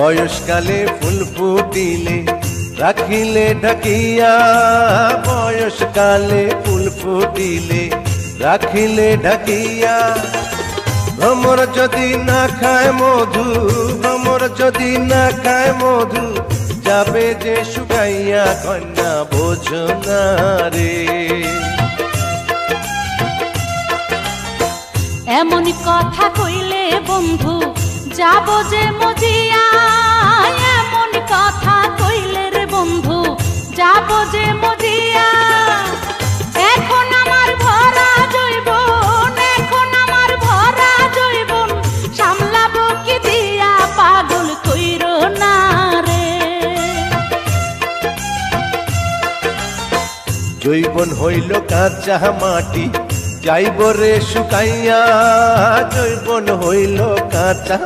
বয়সকালে ফুল ফুটিলে রাখিলে ঢাকিয়া, বয়সকালে ফুল ফুটিলে রাখিলে ঢাকিয়া। ভ্রমর যদি না খায় মধু, ভ্রমর যদি না খায় মধু, যাবে যে শুকাইয়া কন্যা বোঝো না রে। এমন কথা কইলে বন্ধু যাব যে মজিয়া, এমন কথা কইলে রে বন্ধু যাব যে মজিয়া। এখন আমার ভরা জৈবন, এখন আমার ভরা জৈবন, সামলাবো কি দিয়া পাগল কইরো না রে। জৈবন হইল কাঁচা মাটি, যাইব রে শুকাইয়া, জৈবন হইল কাঁচা